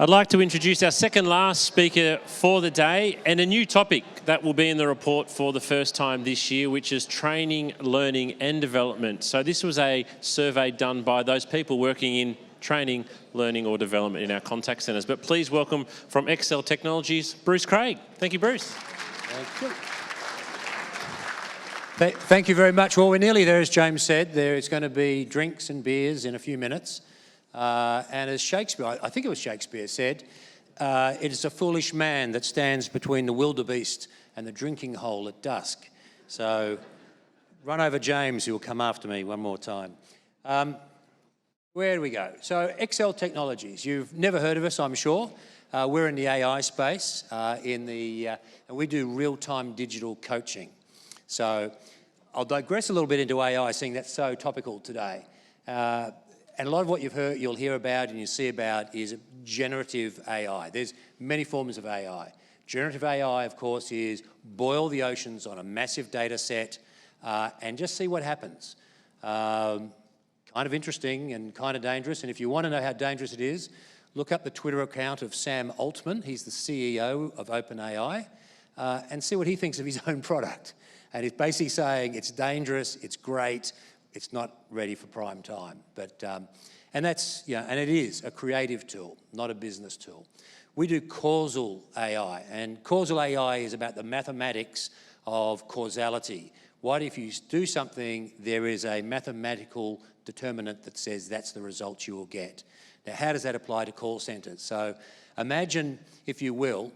I'd like to introduce our second last speaker for the day and a new topic that will be in the report for the first time this year, which is training, learning and development. So this was a survey done by those people working in training, learning or development in our contact centres. But please welcome from XSELL Technologies, Bruce Craig. Thank you, Bruce. Thank you. Thank you very much. Well, we're nearly there, as James said. There is going to be drinks and beers in a few minutes. And as Shakespeare, I think it was Shakespeare, said, it is a foolish man that stands between the wildebeest and the drinking hole at dusk. So run over James, who will come after me one more time. Where do we go? So XSELL Technologies, you've never heard of us, I'm sure. We're in the AI space, and we do real-time digital coaching. So I'll digress a little bit into AI, seeing that's so topical today. And a lot of what you'll hear about and you see about is generative AI. There's many forms of AI. Generative AI, of course, is boil the oceans on a massive data set and just see what happens. Kind of interesting and kind of dangerous. And if you want to know how dangerous it is, look up the Twitter account of Sam Altman. He's the CEO of OpenAI, and see what he thinks of his own product. And he's basically saying it's dangerous, it's great, it's not ready for prime time. But, and that's, and it is a creative tool, not a business tool. We do causal AI, and causal AI is about the mathematics of causality. What if you do something, there is a mathematical determinant that says that's the result you will get. Now, how does that apply to call centres? So imagine, if you will,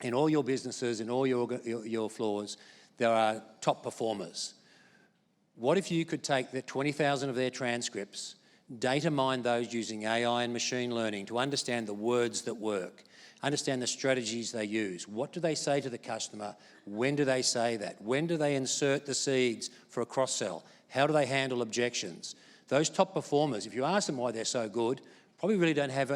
in all your businesses, in all your floors, there are top performers. What if you could take the 20,000 of their transcripts, data mine those using AI and machine learning to understand the words that work, understand the strategies they use, what do they say to the customer, when do they say that, when do they insert the seeds for a cross-sell, how do they handle objections? Those top performers, if you ask them why they're so good, probably really don't have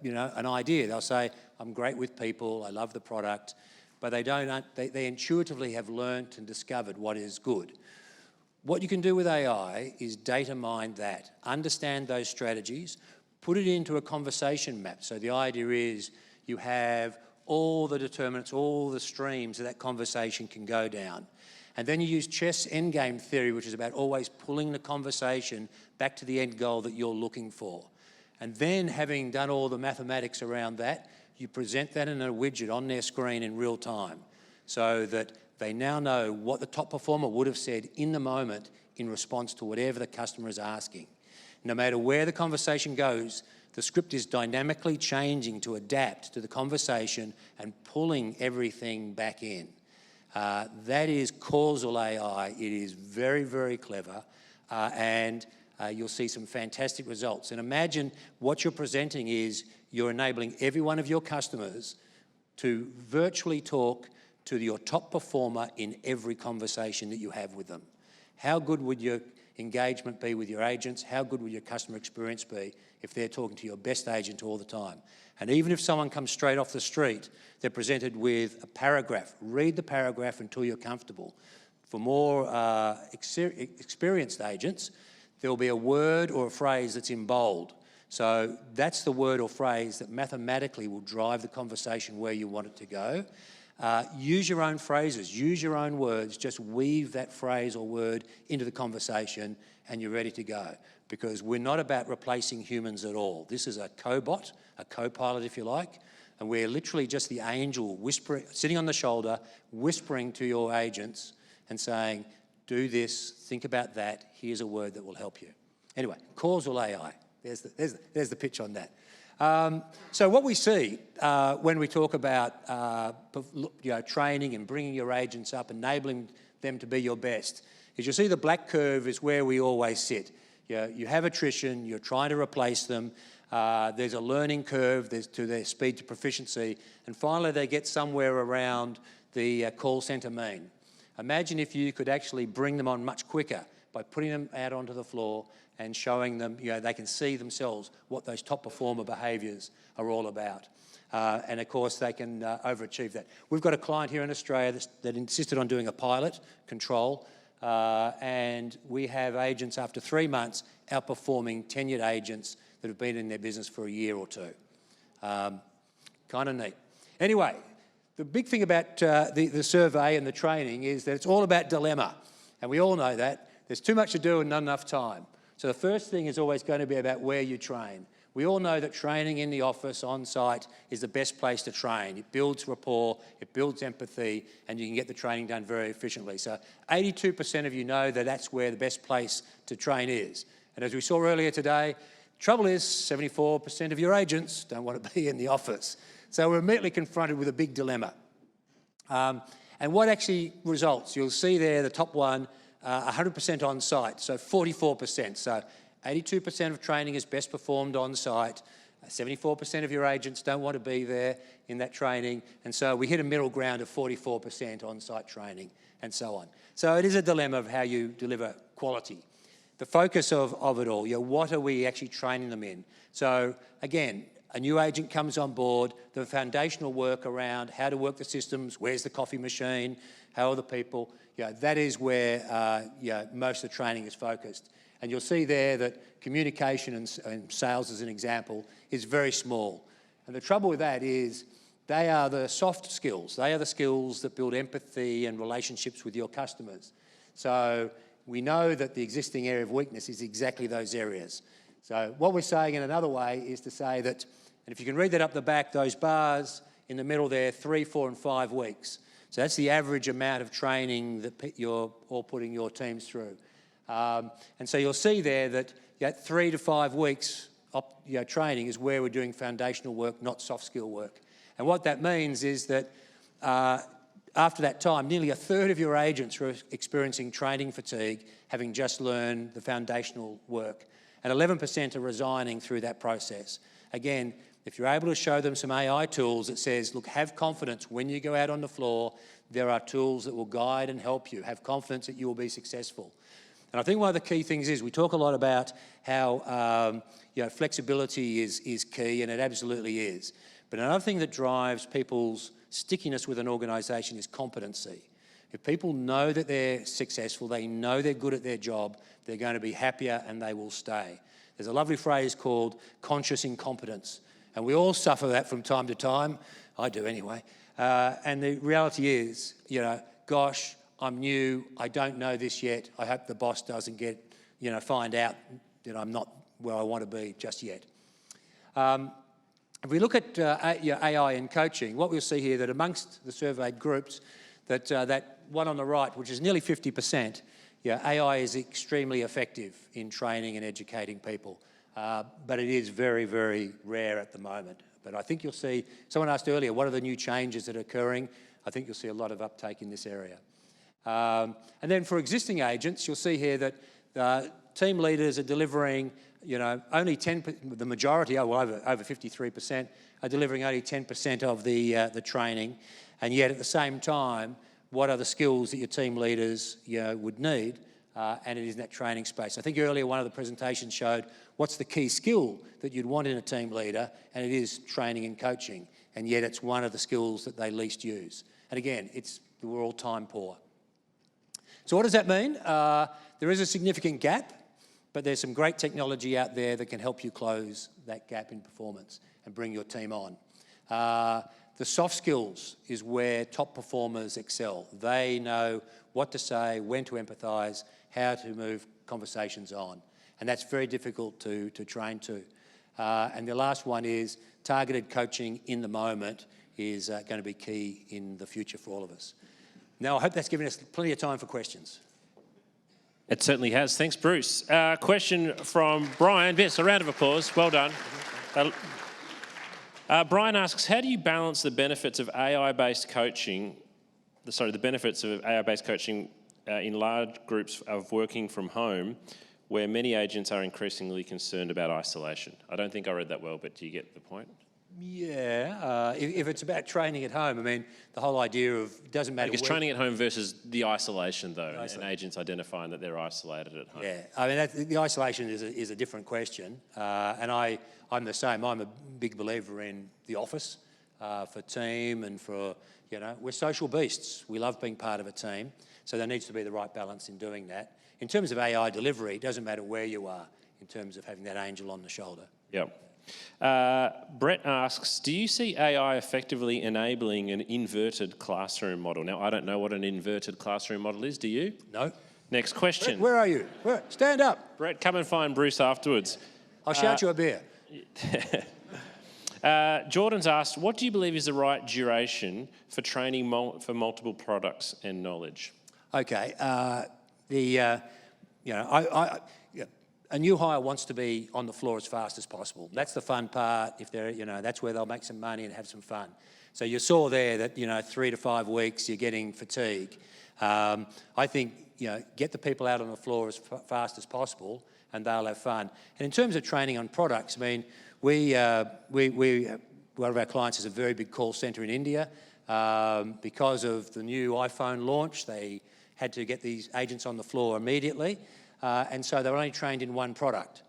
an idea. They'll say, I'm great with people, I love the product, but they intuitively have learnt and discovered what is good. What you can do with AI is data mine that, understand those strategies, put it into a conversation map. So the idea is you have all the determinants, all the streams that conversation can go down. And then you use chess endgame theory, which is about always pulling the conversation back to the end goal that you're looking for. And then, having done all the mathematics around that, you present that in a widget on their screen in real time, so that they now know what the top performer would have said in the moment in response to whatever the customer is asking. No matter where the conversation goes, the script is dynamically changing to adapt to the conversation and pulling everything back in. That is causal AI. It is very, very clever, and you'll see some fantastic results. And imagine what you're presenting is you're enabling every one of your customers to virtually talk to your top performer in every conversation that you have with them. How good would your engagement be with your agents? How good would your customer experience be if they're talking to your best agent all the time? And even if someone comes straight off the street, they're presented with a paragraph. Read the paragraph until you're comfortable. For more experienced agents, there will be a word or a phrase that's in bold. So that's the word or phrase that mathematically will drive the conversation where you want it to go. Use your own phrases, use your own words, just weave that phrase or word into the conversation and you're ready to go. Because we're not about replacing humans at all. This is a cobot, a co-pilot if you like, and we're literally just the angel whispering, sitting on the shoulder, whispering to your agents and saying, do this, think about that, here's a word that will help you. Anyway, causal AI, there's the pitch on that. So what we see when we talk about training and bringing your agents up, enabling them to be your best, is you'll see the black curve is where we always sit. You have attrition, you're trying to replace them, there's a learning curve to their speed to proficiency, and finally they get somewhere around the call centre mean. Imagine if you could actually bring them on much quicker by putting them out onto the floor and showing them, they can see themselves what those top performer behaviours are all about. And of course, they can overachieve that. We've got a client here in Australia that insisted on doing a pilot control, and we have agents after 3 months outperforming tenured agents that have been in their business for a year or two. Kind of neat. Anyway, the big thing about the survey and the training is that it's all about dilemma. And we all know that. There's too much to do and not enough time. So the first thing is always going to be about where you train. We all know that training in the office, on site, is the best place to train. It builds rapport, it builds empathy, and you can get the training done very efficiently. So 82% of you know that that's where the best place to train is. And as we saw earlier today, trouble is 74% of your agents don't want to be in the office. So we're immediately confronted with a big dilemma. And what actually results? You'll see there the top one, 100% on site, so 44%. So 82% of training is best performed on site. 74% of your agents don't want to be there in that training. And so we hit a middle ground of 44% on site training and so on. So it is a dilemma of how you deliver quality. The focus of it all, what are we actually training them in? So again, a new agent comes on board, the foundational work around how to work the systems, where's the coffee machine, how are the people, that is where most of the training is focused. And you'll see there that communication and sales, as an example, is very small. And the trouble with that is they are the soft skills. They are the skills that build empathy and relationships with your customers. So we know that the existing area of weakness is exactly those areas. So what we're saying in another way is to say that, and if you can read that up the back, those bars in the middle there, 3, 4 and 5 weeks. So that's the average amount of training that you're all putting your teams through. And so you'll see there that 3 to 5 weeks of training is where we're doing foundational work, not soft skill work. And what that means is that after that time, nearly a third of your agents are experiencing training fatigue, having just learned the foundational work. And 11% are resigning through that process. Again, if you're able to show them some AI tools that says, look, have confidence when you go out on the floor, there are tools that will guide and help you. Have confidence that you will be successful. And I think one of the key things is we talk a lot about how flexibility is key, and it absolutely is. But another thing that drives people's stickiness with an organisation is competency. If people know that they're successful, they know they're good at their job, they're going to be happier and they will stay. There's a lovely phrase called conscious incompetence. And we all suffer that from time to time. I do anyway. And the reality is, gosh, I'm new, I don't know this yet. I hope the boss doesn't find out that I'm not where I want to be just yet. If we look at AI in coaching, what we'll see here that amongst the surveyed groups, that one on the right, which is nearly 50%, AI is extremely effective in training and educating people. But it is very, very rare at the moment. But I think you'll see, someone asked earlier, what are the new changes that are occurring? I think you'll see a lot of uptake in this area. And then for existing agents, you'll see here that team leaders are delivering, only 10%, the majority, over 53%, are delivering only 10% of the training. And yet at the same time, what are the skills that your team leaders would need? And it is in that training space. I think earlier one of the presentations showed what's the key skill that you'd want in a team leader, and it is training and coaching. And yet it's one of the skills that they least use. And again, we're all time poor. So what does that mean? There is a significant gap, but there's some great technology out there that can help you close that gap in performance and bring your team on. The soft skills is where top performers excel. They know what to say, when to empathise, how to move conversations on. And that's very difficult to train to. And the last one is targeted coaching in the moment is going to be key in the future for all of us. Now, I hope that's given us plenty of time for questions. It certainly has. Thanks, Bruce. Question from Brian. Yes, a round of applause. Well done. Brian asks, how do you balance the benefits of AI-based coaching, in large groups of working from home, where many agents are increasingly concerned about isolation? I don't think I read that well, but do you get the point? Yeah, if it's about training at home, I mean, the whole idea of doesn't matter. I guess training at home versus the isolation, though, and agents identifying that they're isolated at home. Yeah, I mean, the isolation is a different question, and I'm the same. I'm a big believer in the office for team and for, we're social beasts. We love being part of a team, so there needs to be the right balance in doing that. In terms of AI delivery, it doesn't matter where you are in terms of having that angel on the shoulder. Yep. Brett asks, do you see AI effectively enabling an inverted classroom model? Now, I don't know what an inverted classroom model is. Do you? No. Next question. Brett, where are you? Stand up. Brett, come and find Bruce afterwards. I'll shout you a beer. Jordan's asked, what do you believe is the right duration for training for multiple products and knowledge? Okay. A new hire wants to be on the floor as fast as possible. That's the fun part. If they're, that's where they'll make some money and have some fun. So you saw there that 3 to 5 weeks you're getting fatigue. I think get the people out on the floor as fast as possible, and they'll have fun. And in terms of training on products, I mean, one of our clients is a very big call centre in India. Because of the new iPhone launch, they had to get these agents on the floor immediately. And so they were only trained in one product.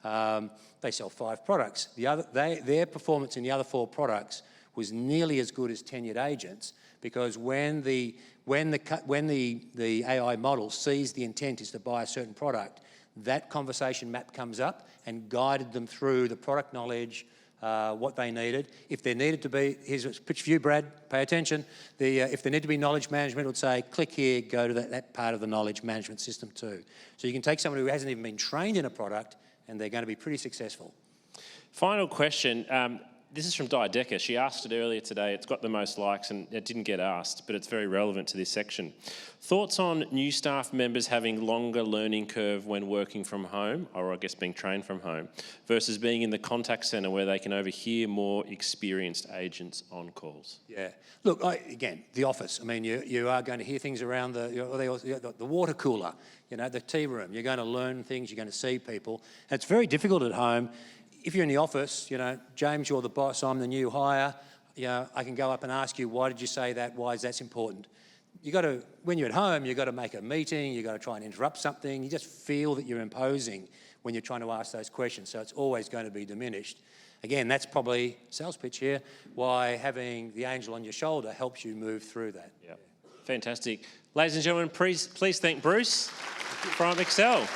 They sell 5 products. Their performance in the other 4 products was nearly as good as tenured agents, because when the AI model sees the intent is to buy a certain product, that conversation map comes up and guided them through the product knowledge, what they needed. If there needed to be, here's a pitch for you, Brad, pay attention. If there needed to be knowledge management, it would say, click here, go to that part of the knowledge management system too. So you can take someone who hasn't even been trained in a product and they're going to be pretty successful. Final question. This is from Di Decker. She asked it earlier today. It's got the most likes and it didn't get asked, but it's very relevant to this section. Thoughts on new staff members having longer learning curve when working from home, or I guess being trained from home, versus being in the contact centre where they can overhear more experienced agents on calls? Yeah. Look, again, the office. I mean, you are going to hear things around the water cooler, the tea room. You're going to learn things. You're going to see people. And it's very difficult at home. If you're in the office, James, you're the boss, I'm the new hire, I can go up and ask you, why did you say that? Why is that important? When you're at home, you've got to make a meeting, you've got to try and interrupt something. You just feel that you're imposing when you're trying to ask those questions. So it's always going to be diminished. Again, that's probably, sales pitch here, why having the angel on your shoulder helps you move through that. Yep. Fantastic. Ladies and gentlemen, please thank Bruce from XSELL.